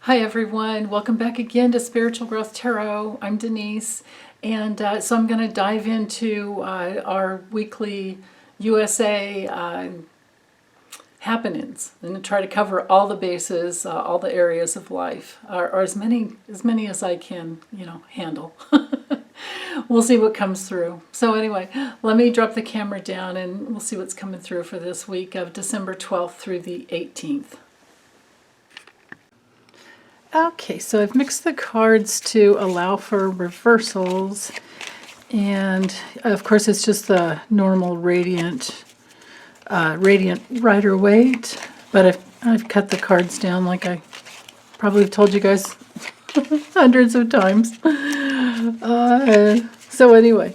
Hi everyone, welcome back again to Spiritual Growth Tarot. I'm Denise, and so I'm going to dive into our weekly USA happenings and try to cover all the bases, all the areas of life, or as many as I can, handle. We'll see what comes through. So anyway, let me drop the camera down and we'll see what's coming through for this week of December 12th through the 18th. Okay, so I've mixed the cards to allow for reversals, and of course it's just the normal radiant Rider-Waite, but I've cut the cards down like I probably have told you guys hundreds of times. So anyway,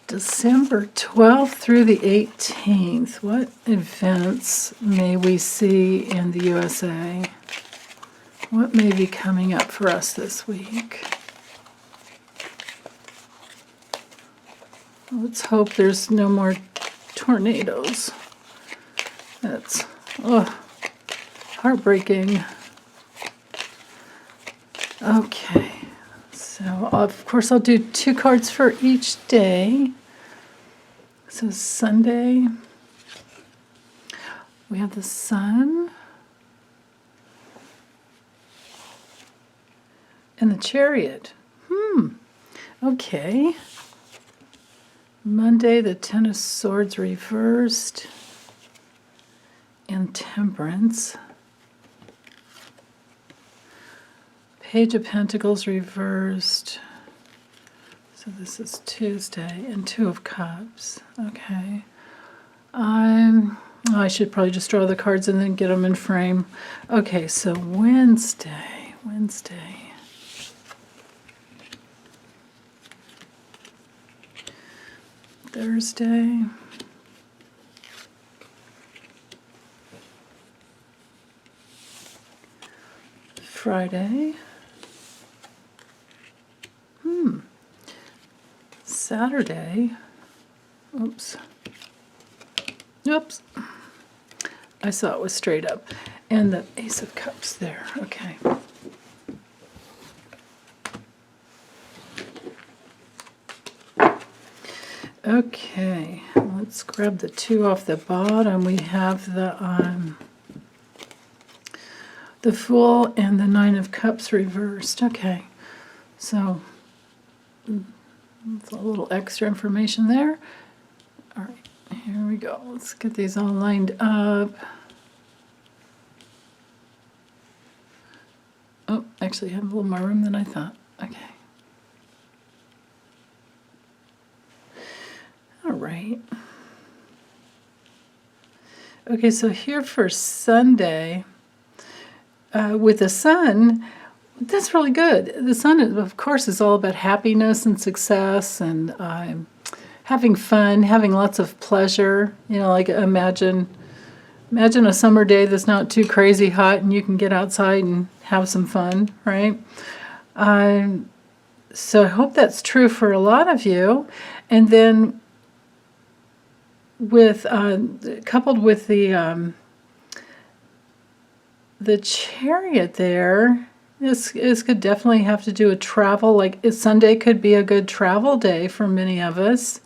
December 12th through the 18th, what events may we see in the USA? What may be coming up for us this week? Let's hope there's no more tornadoes. That's heartbreaking. Okay, so of course I'll do 2 cards for each day. So Sunday, we have the Sun and the Chariot. Okay. Monday, the Ten of Swords reversed and Temperance. Page of Pentacles reversed. So this is Tuesday, and Two of Cups. Okay. I should probably just draw the cards and then get them in frame. Okay, so Wednesday. Thursday. Friday. Saturday. Oops. I saw it was straight up. And the Ace of Cups there. Okay. Okay, let's grab the 2 off the bottom. We have the Fool and the 9 of Cups reversed. Okay, so that's a little extra information there. All right, here we go. Let's get these all lined up. Oh, actually I have a little more room than I thought. Okay. All right. Okay, so here for Sunday, with the Sun, that's really good. The Sun, of course, is all about happiness and success and having fun, having lots of pleasure. Like imagine a summer day that's not too crazy hot and you can get outside and have some fun, right? So I hope that's true for a lot of you. And then coupled with the Chariot there, this could definitely have to do with travel. Like Sunday could be a good travel day for many of us.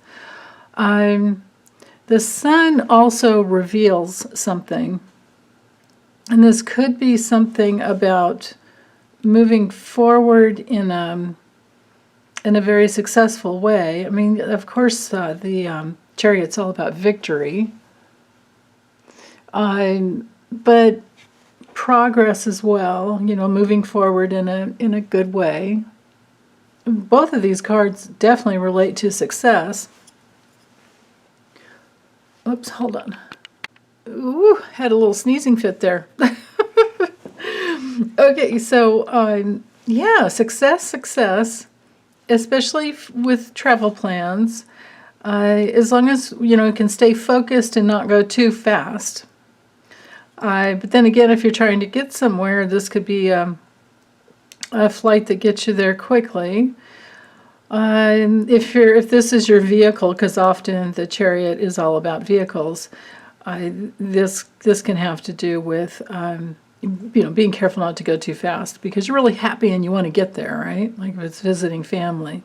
The Sun also reveals something, and this could be something about moving forward in a very successful way. I mean, of course, the Chariot's all about victory, but progress as well. Moving forward in a good way. Both of these cards definitely relate to success. Oops, hold on. Ooh, had a little sneezing fit there. Okay, so yeah, success, especially with travel plans. As long as you can stay focused and not go too fast. But then again, if you're trying to get somewhere, this could be a flight that gets you there quickly. If this is your vehicle, because often the Chariot is all about vehicles, this can have to do with being careful not to go too fast because you're really happy and you want to get there, right? Like if it's visiting family.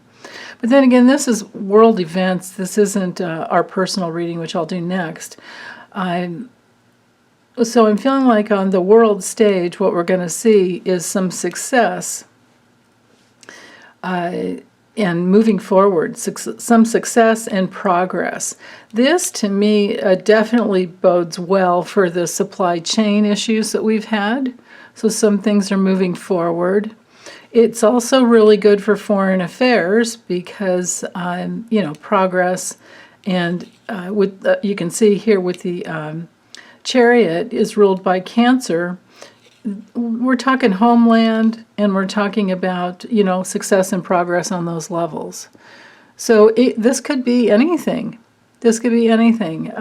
But then again, this is world events. This isn't our personal reading, which I'll do next. So I'm feeling like on the world stage, what we're going to see is some success and moving forward, some success and progress. This, to me, definitely bodes well for the supply chain issues that we've had. So some things are moving forward. It's also really good for foreign affairs because, progress. And you can see here with the Chariot is ruled by Cancer. We're talking homeland, and we're talking about, success and progress on those levels. So this could be anything. This could be anything.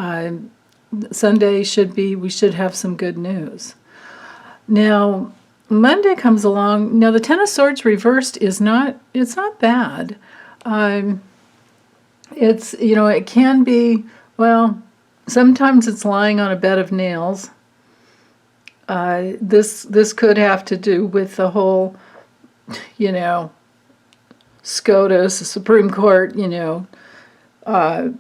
Sunday we should have some good news. Now, Monday comes along. Now, the Ten of Swords reversed it's not bad. It can be, sometimes it's lying on a bed of nails. This could have to do with the whole, SCOTUS, the Supreme Court, I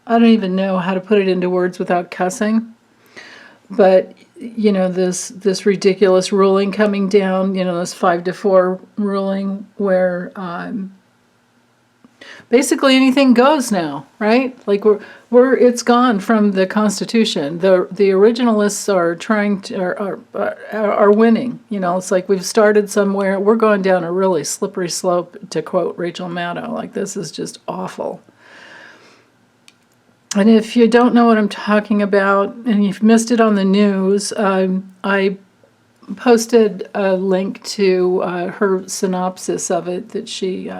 don't even know how to put it into words without cussing. But, this ridiculous ruling coming down, this 5-4 ruling where basically anything goes now, right? Like it's gone from the Constitution. The originalists are trying to are winning. It's like we've started somewhere. We're going down a really slippery slope, to quote Rachel Maddow. Like this is just awful. And if you don't know what I'm talking about, and you've missed it on the news, I posted a link to her synopsis of it that she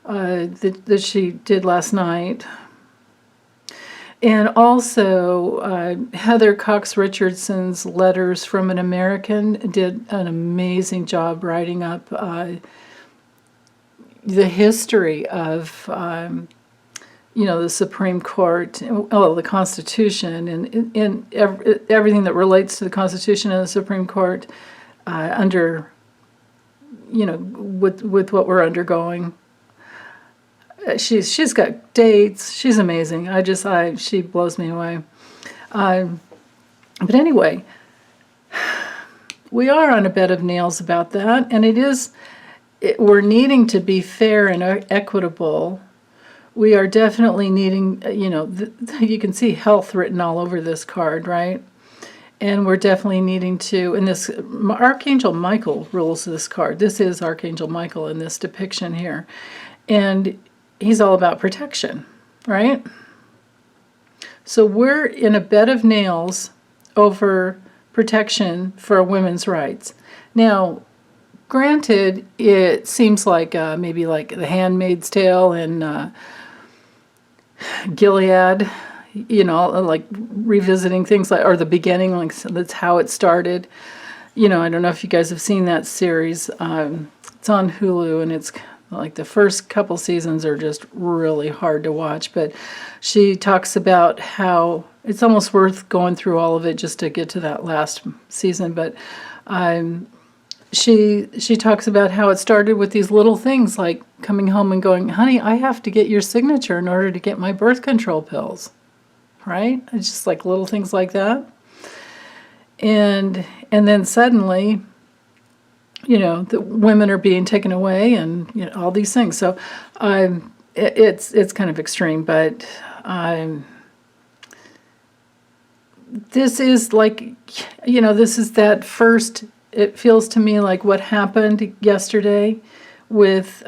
that she did last night. And also, Heather Cox Richardson's Letters from an American did an amazing job writing up the history of, the Supreme Court, the Constitution, and everything that relates to the Constitution and the Supreme Court under, with what we're undergoing. She's got dates. She's amazing. She blows me away. But anyway, we are on a bed of nails about that, and we're needing to be fair and equitable. We are definitely needing, you can see health written all over this card, right? And we're definitely needing to, and this Archangel Michael rules this card. This is Archangel Michael in this depiction here. And he's all about protection, right? So we're in a bed of nails over protection for women's rights. Now, granted, it seems like maybe like The Handmaid's Tale and Gilead, like revisiting things like, or the beginning, like that's how it started. I don't know if you guys have seen that series. It's on Hulu, and it's like the first couple seasons are just really hard to watch, but she talks about how it's almost worth going through all of it just to get to that last season. But she talks about how it started with these little things like coming home and going, honey, I have to get your signature in order to get my birth control pills, right? It's just like little things like that. And then suddenly, the women are being taken away and all these things. So it's kind of extreme, but this is like, this is that first, it feels to me like what happened yesterday with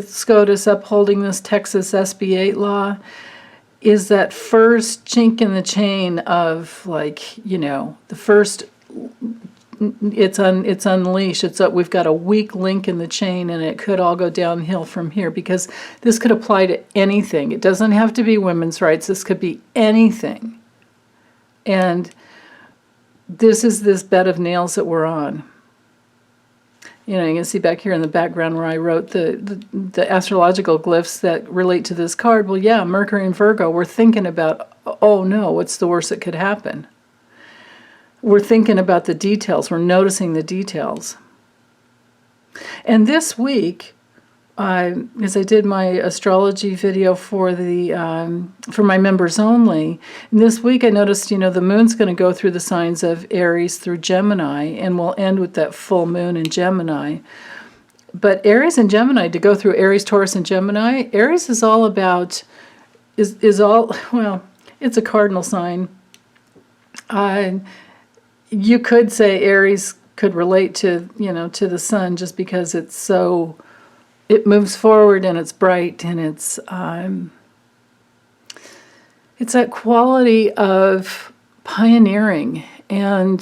SCOTUS upholding this Texas SB 8 law is that first chink in the chain of like, the first, it's unleashed. We've got a weak link in the chain, and it could all go downhill from here because this could apply to anything. It doesn't have to be women's rights. This could be anything. And this is this bed of nails that we're on. You can see back here in the background where I wrote the astrological glyphs that relate to this card. Well, yeah, Mercury and Virgo, we're thinking about, oh no, what's the worst that could happen? we're thinking about the details. We're noticing the details. And this week, as I did my astrology video for my members only, and this week I noticed, the moon's going to go through the signs of Aries through Gemini, and we'll end with that full moon in Gemini. But Aries and Gemini, to go through Aries, Taurus, and Gemini, Aries is all about, well, it's a cardinal sign. You could say Aries could relate to, to the sun, just because it moves forward and it's bright, and it's that quality of pioneering and,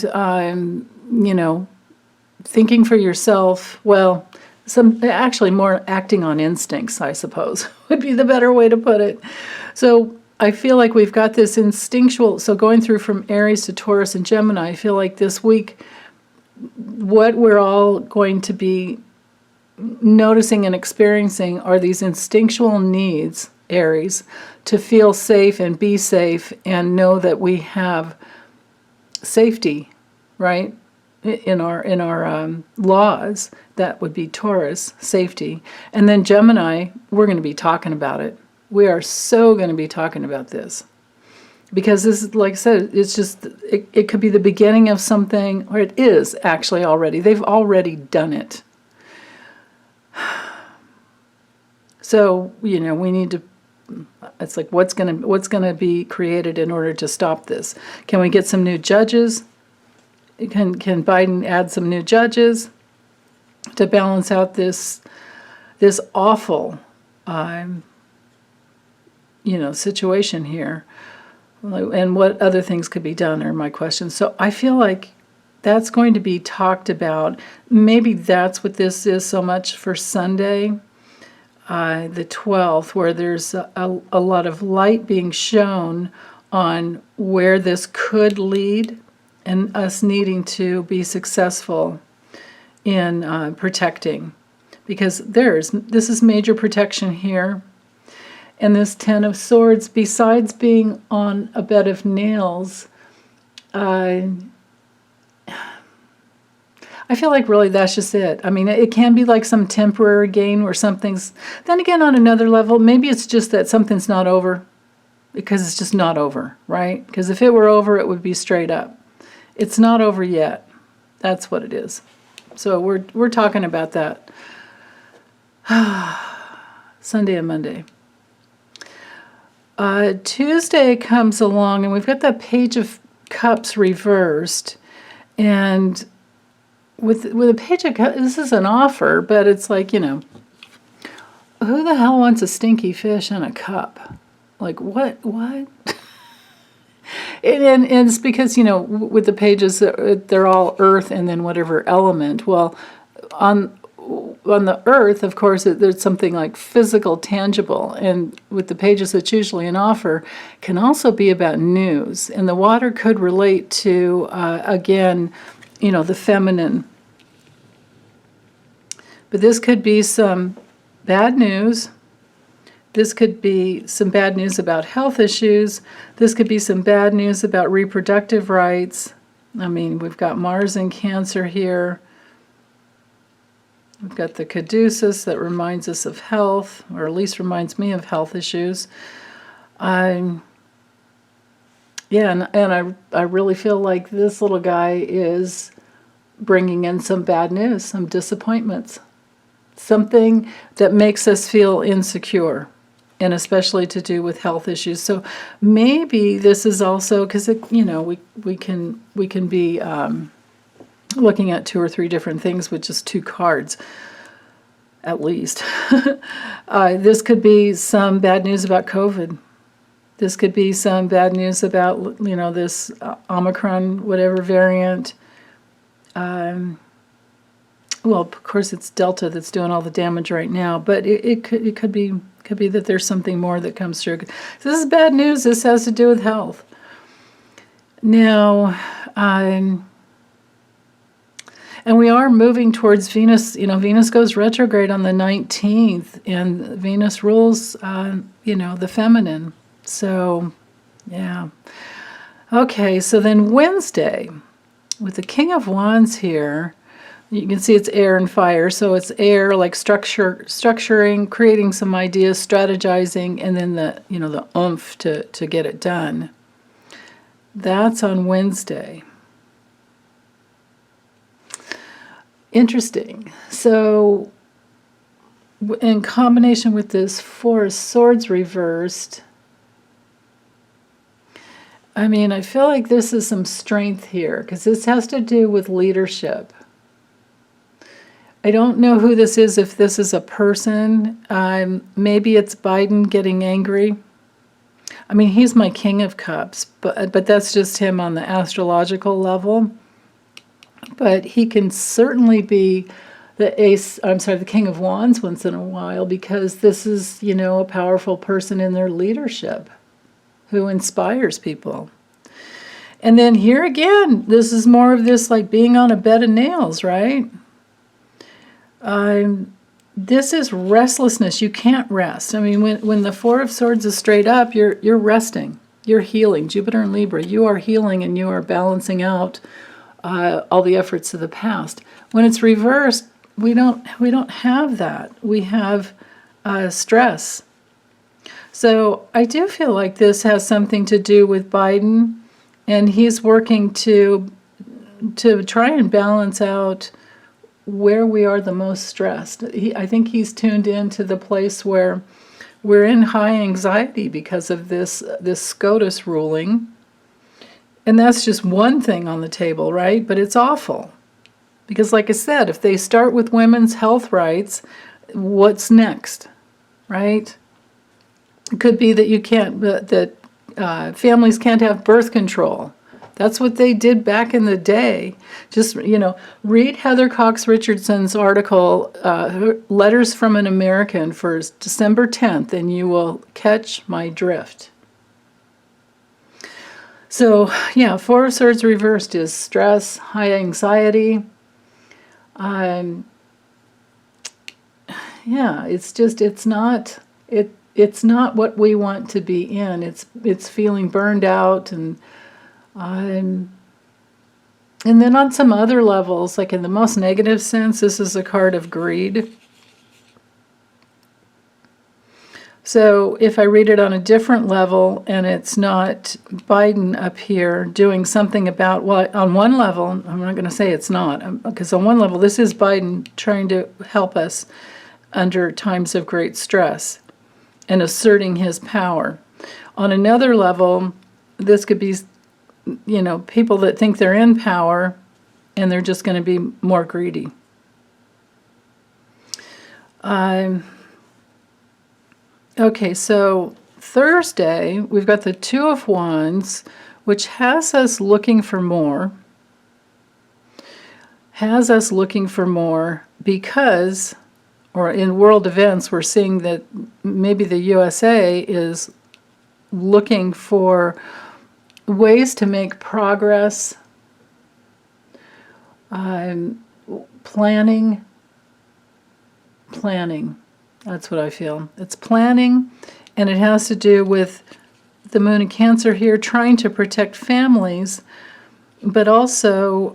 thinking for yourself. Well, actually more acting on instincts, I suppose, would be the better way to put it. So I feel like we've got this instinctual, so going through from Aries to Taurus and Gemini, I feel like this week, what we're all going to be noticing and experiencing are these instinctual needs, Aries, to feel safe and be safe and know that we have safety, right? In our laws. That would be Taurus, safety. And then Gemini, we're going to be talking about it. We are so going to be talking about this. Because this is, like I said, it's just, it could be the beginning of something, or it is actually already. They've already done it. So, we need to, it's like, what's gonna be created in order to stop this? Can we get some new judges? Can Biden add some new judges to balance out this awful, situation here? And what other things could be done are my questions. So I feel like that's going to be talked about. Maybe that's what this is so much for Sunday, the 12th, where there's a lot of light being shown on where this could lead, and us needing to be successful in protecting. Because this is major protection here. And this Ten of Swords, besides being on a bed of nails, I feel like really that's just it. I mean, it can be like some temporary gain where something's, then again on another level, maybe it's just that something's not over because it's just not over, right? Because if it were over, it would be straight up. It's not over yet. That's what it is. So we're talking about that. Sunday and Monday. Tuesday comes along, and we've got that Page of Cups reversed, and with a Page of Cups, this is an offer, but it's like, who the hell wants a stinky fish in a cup? Like, what? and it's because, with the pages, they're all earth and then whatever element. Well, on the earth, of course, there's something like physical, tangible, and with the pages, it's usually an offer, can also be about news. And the water could relate to, again, the feminine. But this could be some bad news. This could be some bad news about health issues. This could be some bad news about reproductive rights. I mean, we've got Mars in Cancer here. We've got the caduceus that reminds us of health, or at least reminds me of health issues. And I really feel like this little guy is bringing in some bad news, some disappointments, something that makes us feel insecure, and especially to do with health issues. So maybe this is also because we can be looking at 2 or 3 different things with just 2 cards, at least. This could be some bad news about COVID. This could be some bad news about, this Omicron, whatever variant. Well, of course, it's Delta that's doing all the damage right now, but it could be that there's something more that comes through. So this is bad news. This has to do with health. Now, and we are moving towards Venus. Venus goes retrograde on the 19th, and Venus rules, the feminine. So, yeah. Okay, so then Wednesday. with the King of Wands here, you can see it's air and fire, so it's air, like structuring, creating some ideas, strategizing, and then the oomph to get it done. That's on Wednesday. Interesting. So in combination with this Four of Swords reversed, I mean, I feel like this is some strength here, because this has to do with leadership. I don't know who this is, if this is a person. Maybe it's Biden getting angry. I mean, he's my King of Cups, but that's just him on the astrological level. But he can certainly be the King of Wands once in a while, because this is, a powerful person in their leadership who inspires people. And then here again, this is more of this like being on a bed of nails, right? This is restlessness. You can't rest. I mean, when the Four of Swords is straight up, you're resting. You're healing. Jupiter and Libra, you are healing and you are balancing out all the efforts of the past. When it's reversed, we don't have that. We have stress. So I do feel like this has something to do with Biden, and he's working to try and balance out where we are the most stressed. I think he's tuned into the place where we're in high anxiety because of this SCOTUS ruling. And that's just one thing on the table, right? But it's awful. Because like I said, if they start with women's health rights, what's next, right? It could be that families can't have birth control. That's what they did back in the day. Just, read Heather Cox Richardson's article, Letters from an American, for December 10th, and you will catch my drift. So, yeah, Four of Swords reversed is stress, high anxiety. It's not what we want to be in. It's feeling burned out, and then on some other levels, like in the most negative sense, this is a card of greed. So if I read it on a different level, and it's not Biden up here doing something about, well, on one level, I'm not going to say it's not, because on one level, this is Biden trying to help us under times of great stress and asserting his power. On another level, this could be, people that think they're in power, and they're just going to be more greedy. Okay, so Thursday, we've got the Two of Wands, which has us looking for more. Because, or in world events, we're seeing that maybe the USA is looking for ways to make progress, planning. That's what I feel. It's planning, and it has to do with the Moon in Cancer here, trying to protect families, but also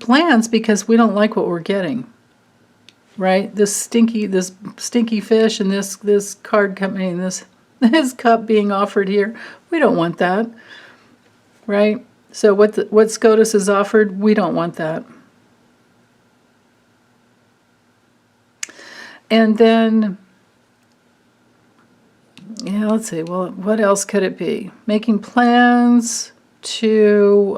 plans because we don't like what we're getting, right? This stinky fish and this card company and this cup being offered here, we don't want that, right? So what SCOTUS is offered, we don't want that. And then, let's see, well, what else could it be? Making plans to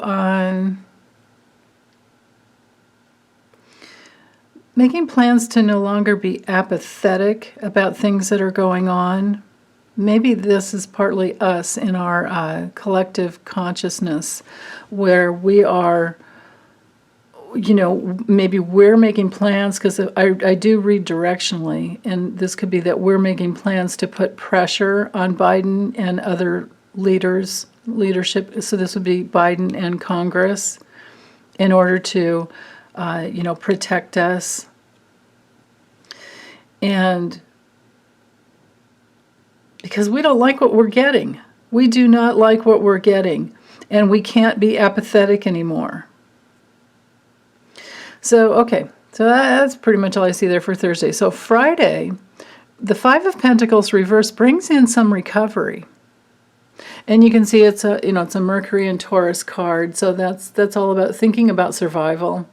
no longer be apathetic about things that are going on. Maybe this is partly us in our collective consciousness, where we are, maybe we're making plans, because I do read directionally, and this could be that we're making plans to put pressure on Biden and other leadership. So this would be Biden and Congress, in order to, protect us. And because we don't like what we're getting. We do not like what we're getting. and we can't be apathetic anymore. So, okay, so that's pretty much all I see there for Thursday. So Friday, the Five of Pentacles reverse brings in some recovery. And you can see it's a, it's a Mercury and Taurus card, so that's all about thinking about survival.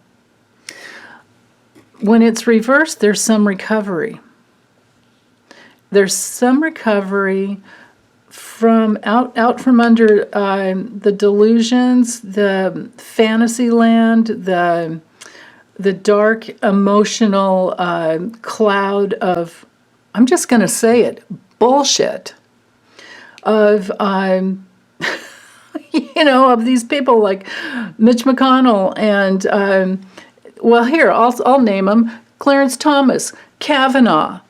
When it's reversed, there's some recovery. There's some recovery from out from under the delusions, the fantasy land, the dark emotional cloud of, I'm just going to say it, bullshit of of these people like Mitch McConnell and well, here I'll name them: Clarence Thomas, Kavanaugh,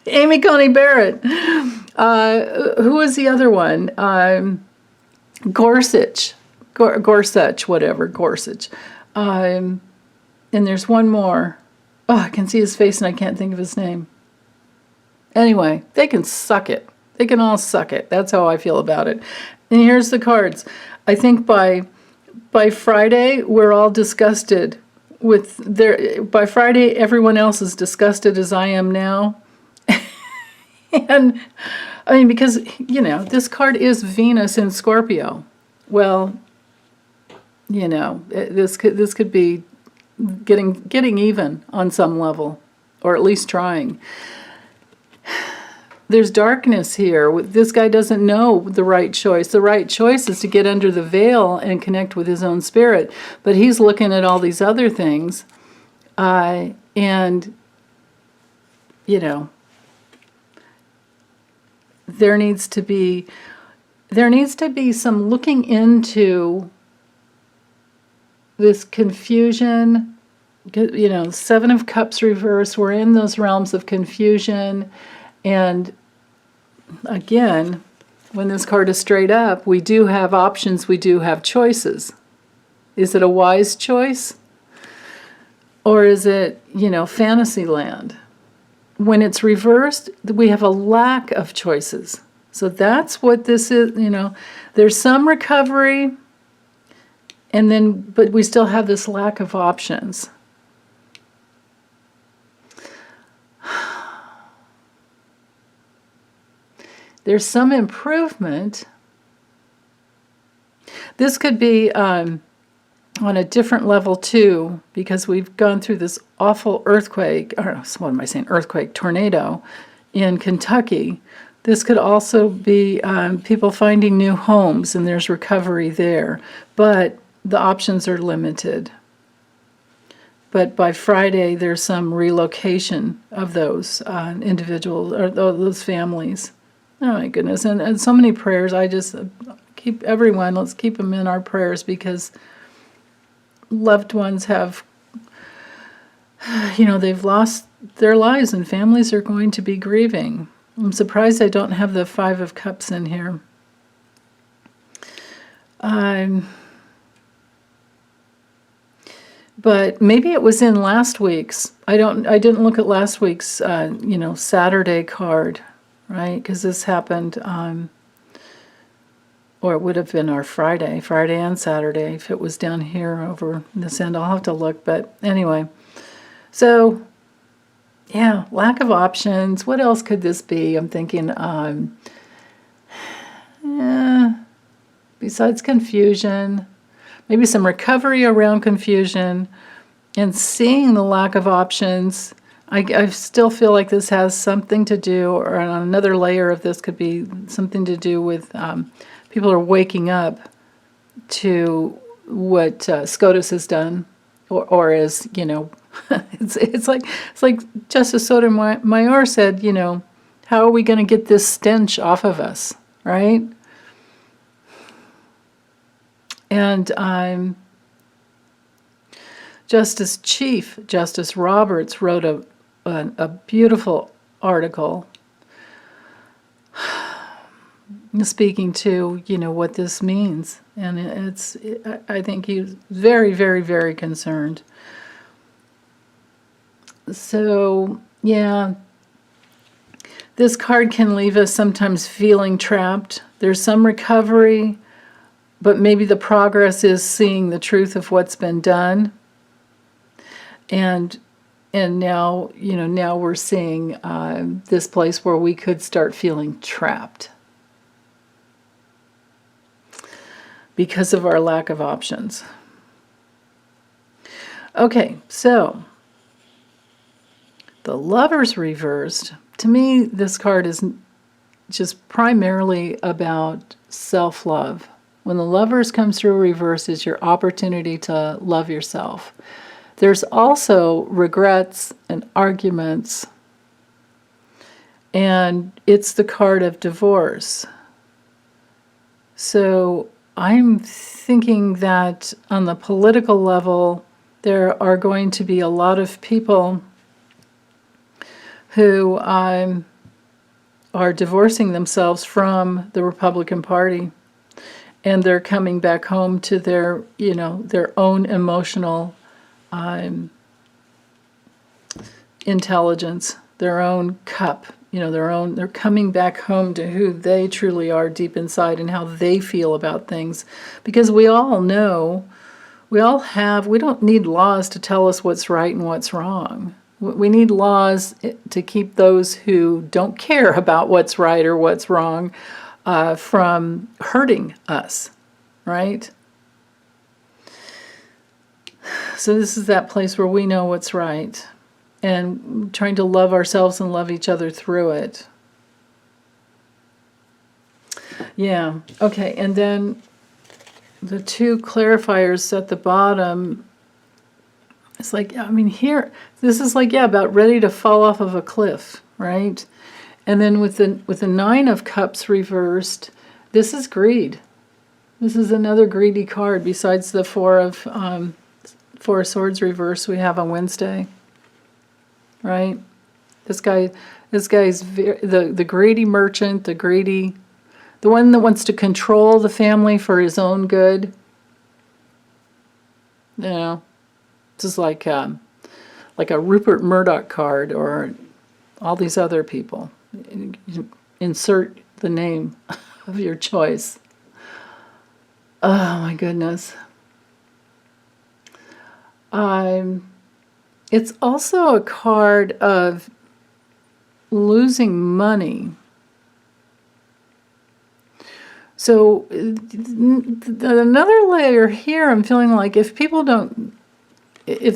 Amy Coney Barrett. Who was the other one? Gorsuch, whatever, Gorsuch. And there's one more. Oh, I can see his face and I can't think of his name. Anyway, they can suck it. They can all suck it. That's how I feel about it. And here's the cards. I think by Friday, we're all disgusted with by Friday, everyone else is disgusted as I am now. And I mean, because, this card is Venus in Scorpio. Well, this could be getting even on some level, or at least trying. There's darkness here. This guy doesn't know the right choice. The right choice is to get under the veil and connect with his own spirit. But he's looking at all these other things. And, there needs to be some looking into this confusion. Seven of Cups reverse. We're in those realms of confusion. And again, when this card is straight up, we do have options, we do have choices. Is it a wise choice? Or is it, fantasy land? When it's reversed, we have a lack of choices. So that's what this is, There's some recovery, but we still have this lack of options. There's some improvement. This could be on a different level too, because we've gone through this awful earthquake, tornado in Kentucky. This could also be people finding new homes, and there's recovery there. But the options are limited. But by Friday, there's some relocation of those individuals, or those families. Oh my goodness, and so many prayers. I just keep everyone, let's keep them in our prayers, because loved ones have, they've lost their lives and families are going to be grieving. I'm surprised I don't have the Five of Cups in here. But maybe it was in last week's. I didn't look at last week's, Saturday card. Right, because this happened, or it would have been our Friday and Saturday, if it was down here over this end. I'll have to look, but anyway. So, yeah, lack of options. What else could this be? I'm thinking, besides confusion, maybe some recovery around confusion, and seeing the lack of options. I still feel like this has something to do, or on another layer of this could be something to do with people are waking up to what SCOTUS has done, or is, it's like Justice Sotomayor said, how are we going to get this stench off of us, right? And Chief Justice Roberts wrote a beautiful article speaking to, what this means. And I think he's very, very, very concerned. So, yeah, this card can leave us sometimes feeling trapped, There's some recovery, but maybe the progress is seeing the truth of what's been done. And now, now we're seeing this place where we could start feeling trapped because of our lack of options. Okay, so the Lovers reversed. To me, this card is just primarily about self-love. When the Lovers comes through reverse, it's your opportunity to love yourself. There's also regrets and arguments, and it's the card of divorce. So I'm thinking that on the political level, there are going to be a lot of people who are divorcing themselves from the Republican Party, and they're coming back home to their, their own emotional intelligence, their own cup, they're coming back home to who they truly are deep inside and how they feel about things. Because we all know, we don't need laws to tell us what's right and what's wrong. We need laws to keep those who don't care about what's right or what's wrong from hurting us, right? So this is that place where we know what's right and trying to love ourselves and love each other through it. Yeah, okay, and then the two clarifiers at the bottom, it's like, here, this is like, about ready to fall off of a cliff, right? And then with the Nine of Cups reversed, this is greed. This is another greedy card besides the Four of Swords reverse we have on Wednesday, right? This guy's the greedy merchant, the one that wants to control the family for his own good. This is like a Rupert Murdoch card or all these other people. Insert the name of your choice. Oh my goodness. It's also a card of losing money. So another layer here, I'm feeling like if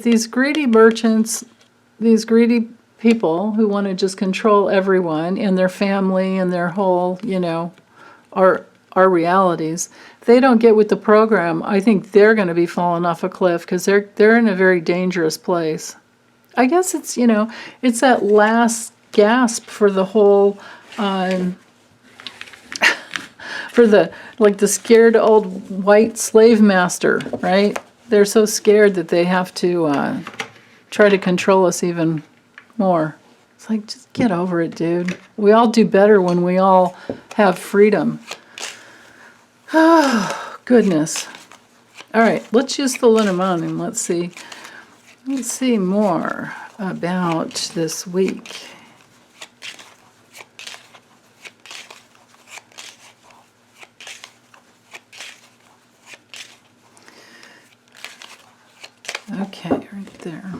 these greedy merchants, these greedy people who want to just control everyone and their family and their whole, our realities, if they don't get with the program, I think they're going to be falling off a cliff because they're in a very dangerous place. I guess it's, it's that last gasp for the whole, for the scared old white slave master, right? They're so scared that they have to try to control us even more. It's like, just get over it, dude. We all do better when we all have freedom. Oh, goodness. All right, let's use the Lenormand and let's see more about this week. Okay, right there.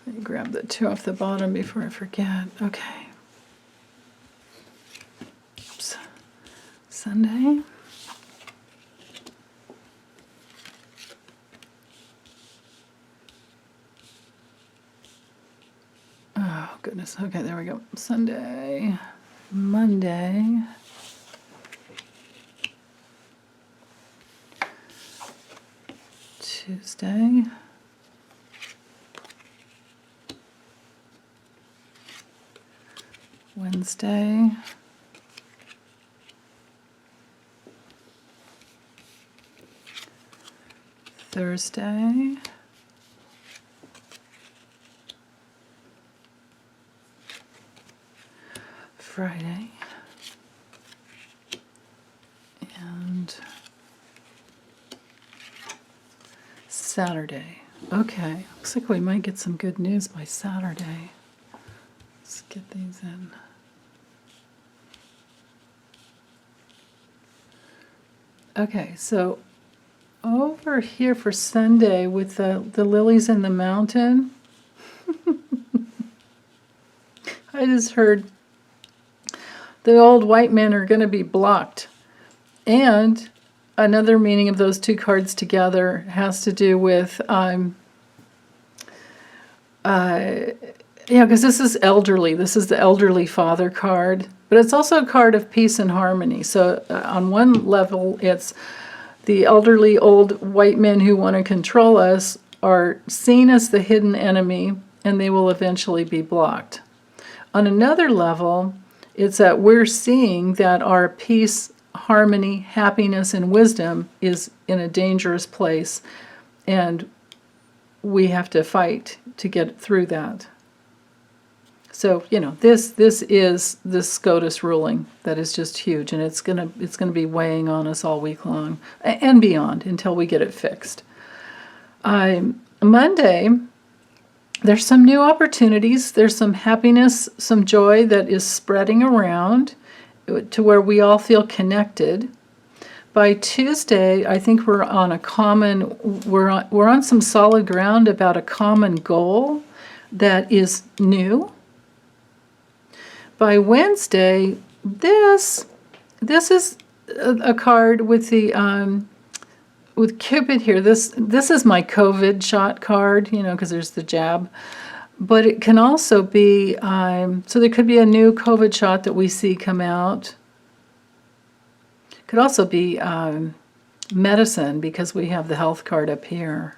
Let me grab the two off the bottom before I forget. Okay. Oops. Sunday. Oh, goodness. Okay, there we go. Sunday. Monday. Tuesday. Wednesday. Thursday. Friday. And Saturday. Okay, looks like we might get some good news by Saturday. Let's get these in. Okay, so over here for Sunday with the lilies in the mountain, I just heard the old white men are going to be blocked. And another meaning of those two cards together has to do with, because this is elderly. This is the elderly father card. But it's also a card of peace and harmony. So on one level, it's the elderly old white men who want to control us are seen as the hidden enemy, and they will eventually be blocked. On another level, it's that we're seeing that our peace, harmony, happiness, and wisdom is in a dangerous place, and we have to fight to get through that. So, this is the SCOTUS ruling that is just huge, and it's gonna be weighing on us all week long and beyond until we get it fixed. Monday, there's some new opportunities. There's some happiness, some joy that is spreading around to where we all feel connected. By Tuesday, I think we're on some solid ground about a common goal that is new. By Wednesday, this is a card with the with Cupid here. This is my COVID shot card, because there's the jab. But it can also be so there could be a new COVID shot that we see come out. Could also be medicine, because we have the health card up here.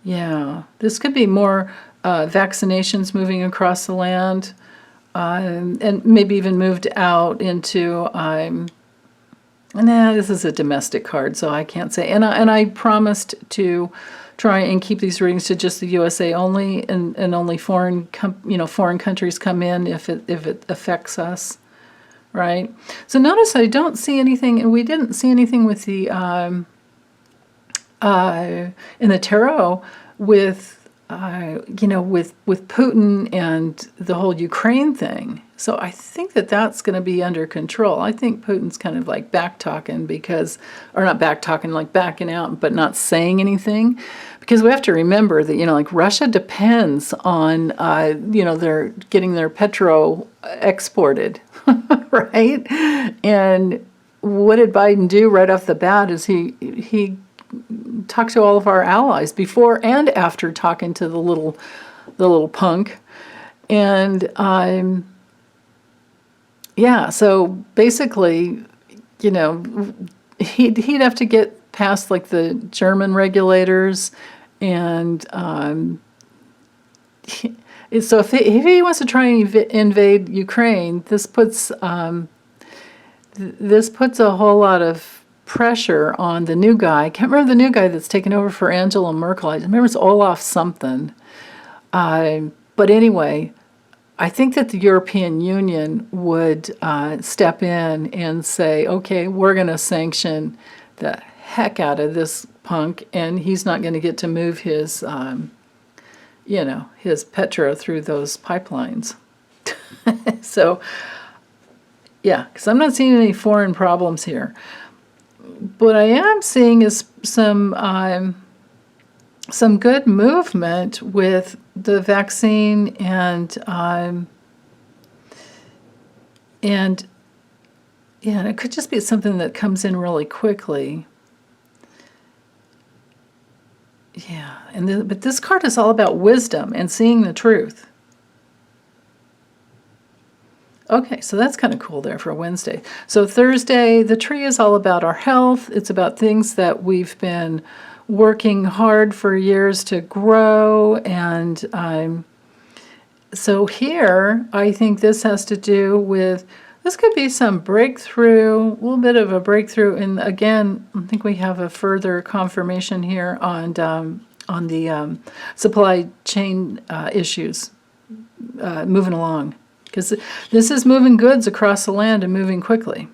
Yeah, this could be more vaccinations moving across the land. And maybe even moved out into, this is a domestic card, so I can't say. And I promised to try and keep these readings to just the USA only, and only foreign countries come in if it affects us, right? So notice I don't see anything, and we didn't see anything with the in the tarot with. With Putin and the whole Ukraine thing. So I think that's going to be under control. I think Putin's kind of like back-talking not back-talking, like backing out, but not saying anything. Because we have to remember that, Russia depends on, they're getting their petro exported, right? And what did Biden do right off the bat is he talk to all of our allies before and after talking to the little punk, and so basically, he'd have to get past like the German regulators, and so if he wants to try and invade Ukraine, this puts a whole lot of pressure on the new guy. I can't remember the new guy that's taken over for Angela Merkel. I remember it's Olaf something. But anyway, I think that the European Union would step in and say, okay, we're going to sanction the heck out of this punk, and he's not going to get to move his, his petro through those pipelines. So, yeah, because I'm not seeing any foreign problems here. What I am seeing is some good movement with the vaccine and it could just be something that comes in really quickly. Yeah, but this card is all about wisdom and seeing the truth. Okay, so that's kind of cool there for Wednesday. So Thursday, the tree is all about our health. It's about things that we've been working hard for years to grow. And so here, I think this has to do with, this could be some breakthrough, a little bit of a breakthrough. And again, I think we have a further confirmation here on the supply chain issues moving along. Because this is moving goods across the land and moving quickly.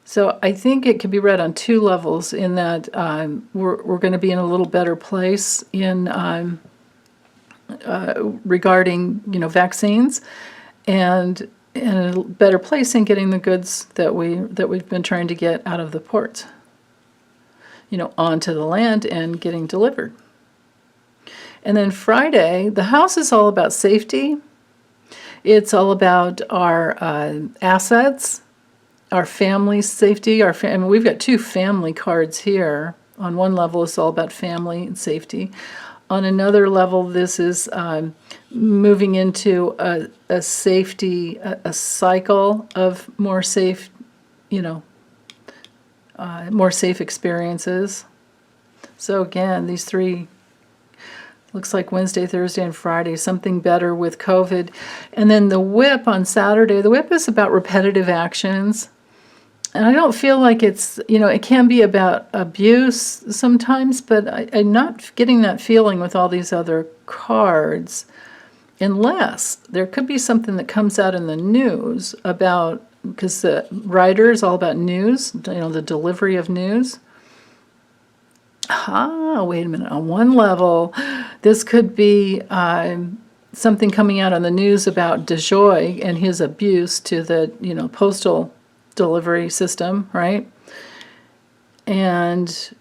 So I think it could be read on two levels in that we're going to be in a little better place in regarding vaccines, and in a better place in getting the goods that we've been trying to get out of the ports, onto the land and getting delivered. And then Friday, the house is all about safety. It's all about our assets, our family's safety. We've got 2 family cards here. On one level, it's all about family and safety. On another level, this is moving into a safety, a cycle of more safe, more safe experiences. So again, these 3, looks like Wednesday, Thursday, and Friday, something better with COVID. And then the whip on Saturday, the whip is about repetitive actions. And I don't feel like it's, it can be about abuse sometimes, but I'm not getting that feeling with all these other cards, unless there could be something that comes out in the news about, because the Rider is all about news, the delivery of news. Wait a minute. On one level, this could be something coming out on the news about DeJoy and his abuse to the, postal delivery system, right? And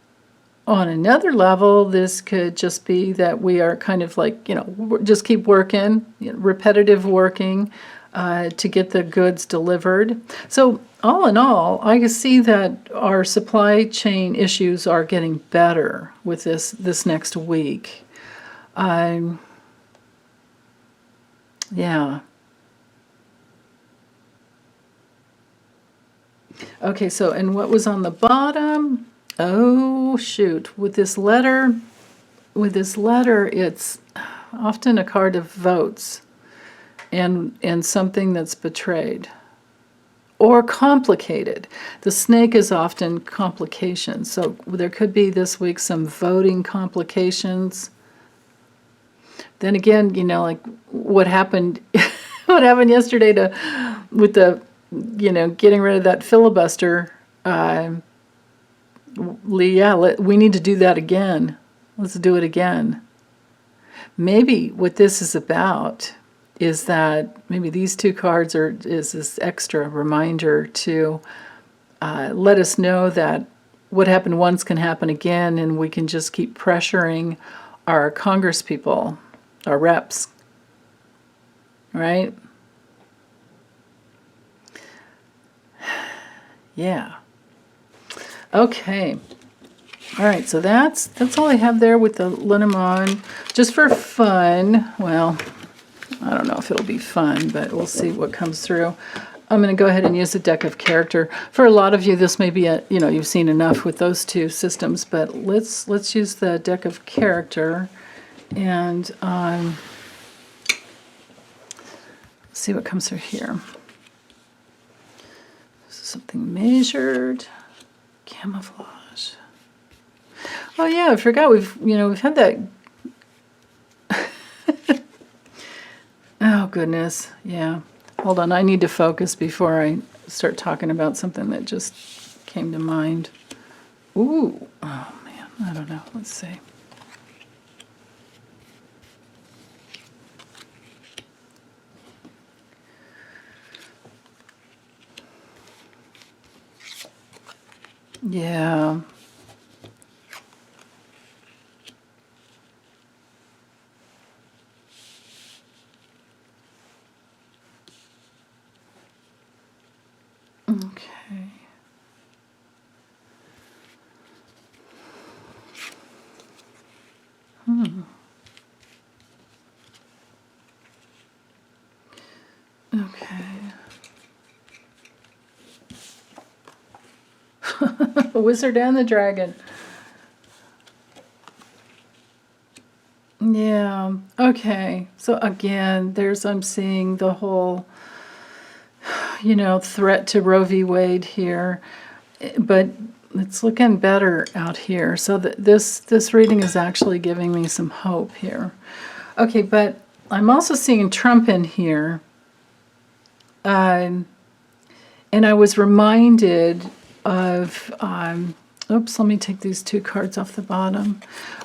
on another level, this could just be that we are kind of like, just keep working, repetitive working to get the goods delivered. So all in all, I can see that our supply chain issues are getting better with this next week. Yeah. Okay, so, and what was on the bottom? Oh, shoot. With this letter, it's often a card of votes and something that's betrayed or complicated. The snake is often complications. So there could be this week some voting complications. Then again, like what happened yesterday with the getting rid of that filibuster. We need to do that again. Let's do it again. Maybe what this is about is that maybe these 2 cards is this extra reminder to let us know that what happened once can happen again, and we can just keep pressuring our Congress people, our reps, right? Yeah. Okay. All right, so that's all I have there with the Lenormand. Just for fun, well, I don't know if it'll be fun, but we'll see what comes through. I'm going to go ahead and use a deck of character. For a lot of you, this may be you've seen enough with those 2 systems, but let's use the deck of character and see what comes through here. Something measured, camouflage. Oh yeah, I forgot we've had that. Oh goodness, yeah. Hold on, I need to focus before I start talking about something that just came to mind. Ooh, oh man, I don't know. Let's see. Yeah. Okay. Okay. Wizard and the Dragon. Yeah. Okay. So again, I'm seeing the whole, threat to Roe v. Wade here, but it's looking better out here. So this reading is actually giving me some hope here. Okay, but I'm also seeing Trump in here, and I was reminded of. Oops, let me take these 2 cards off the bottom.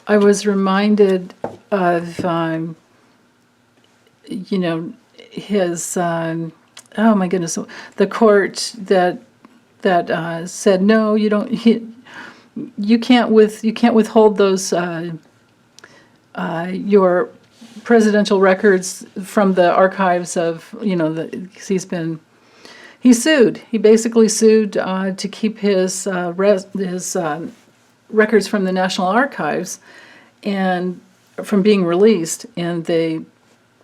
I was reminded of, his oh my goodness, the court that said no, you don't. You can't withhold those your presidential records from the archives of he sued. He basically sued to keep his records from the National Archives and from being released, and they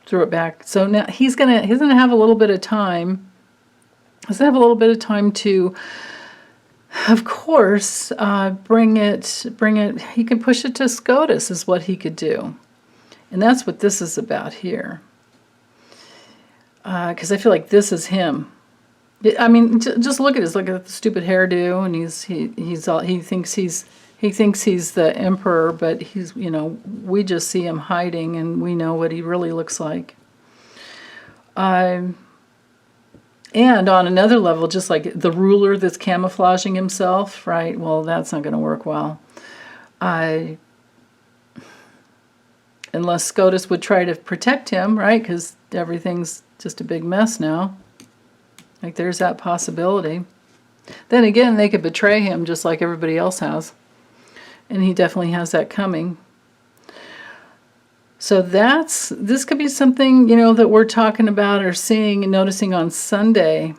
threw it back. So now he's gonna have a little bit of time. He's gonna have a little bit of time to, of course, bring it. He can push it to SCOTUS is what he could do, and that's what this is about here. Because I feel like this is him. I mean, just look at the stupid hairdo, and he thinks he's the emperor, but we just see him hiding, and we know what he really looks like. And on another level, just like the ruler that's camouflaging himself, right? Well, that's not going to work well. Unless SCOTUS would try to protect him, right? Because everything's just a big mess now. Like, there's that possibility. Then again, they could betray him just like everybody else has. And he definitely has that coming. So this could be something, that we're talking about or seeing and noticing on Sunday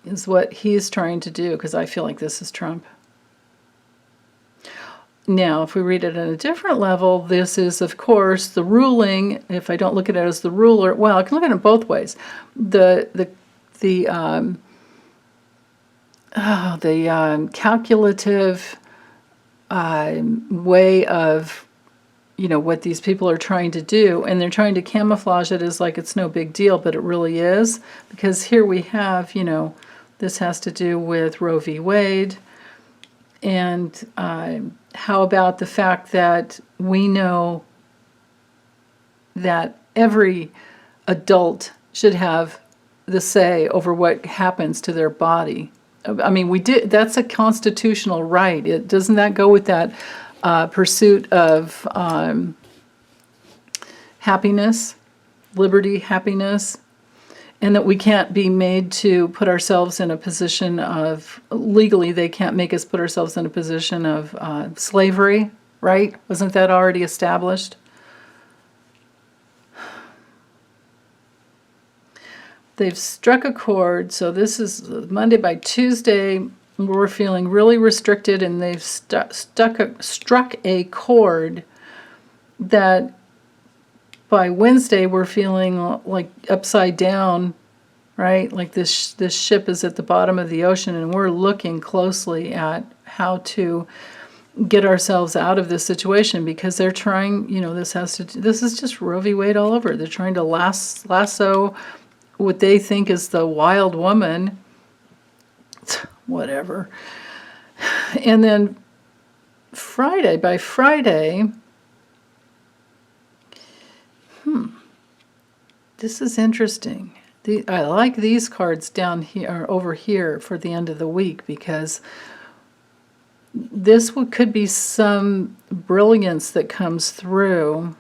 is what he's trying to do, because I feel like this is Trump. Now, if we read it at a different level, this is, of course, the ruling. If I don't look at it as the ruler, well, I can look at it both ways. The calculative way of, what these people are trying to do, and they're trying to camouflage it as like it's no big deal, but it really is, because here we have, this has to do with Roe v. Wade, and how about the fact that we know that every adult should have the say over what happens to their body. I mean, that's a constitutional right. Doesn't that go with that pursuit of happiness, liberty, happiness, and that we can't be made to put ourselves in a position of, legally, they can't make us put ourselves in a position of slavery, right? Wasn't that already established? They've struck a chord, so this is Monday. By Tuesday, we're feeling really restricted, and they've struck a chord that by Wednesday we're feeling like upside down, right? Like this ship is at the bottom of the ocean, and we're looking closely at how to get ourselves out of this situation, because they're trying, this is just Roe v. Wade all over. They're trying to lasso what they think is the wild woman, whatever. And then by Friday, this is interesting. I like these cards down here, or over here, for the end of the week, because this could be some brilliance that comes through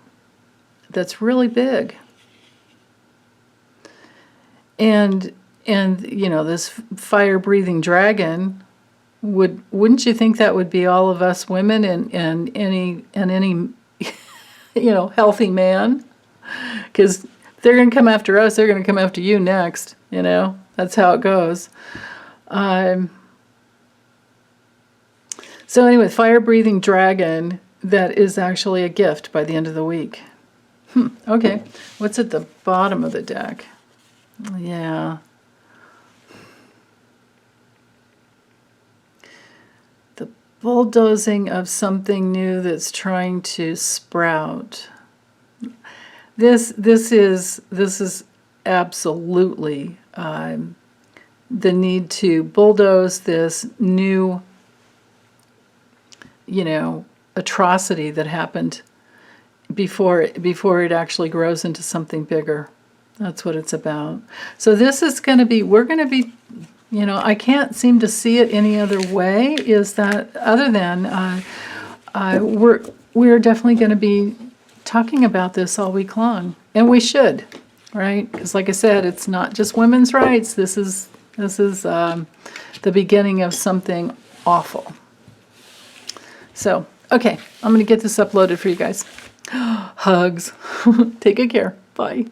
that's really big. And this fire-breathing dragon, wouldn't you think that would be all of us women and any healthy man? Because if they're going to come after us, they're going to come after you next. That's how it goes. So anyway, fire-breathing dragon, that is actually a gift by the end of the week. Okay, what's at the bottom of the deck? Yeah. The bulldozing of something new that's trying to sprout. This is absolutely the need to bulldoze this new, atrocity that happened before it actually grows into something bigger. That's what it's about. So this is going to be, we're going to be, I can't seem to see it any other way, is that other than we're definitely going to be talking about this all week long. And we should. right? Because like I said, it's not just women's rights. This is the beginning of something awful. So, okay, I'm going to get this uploaded for you guys. Hugs. Take good care. Bye.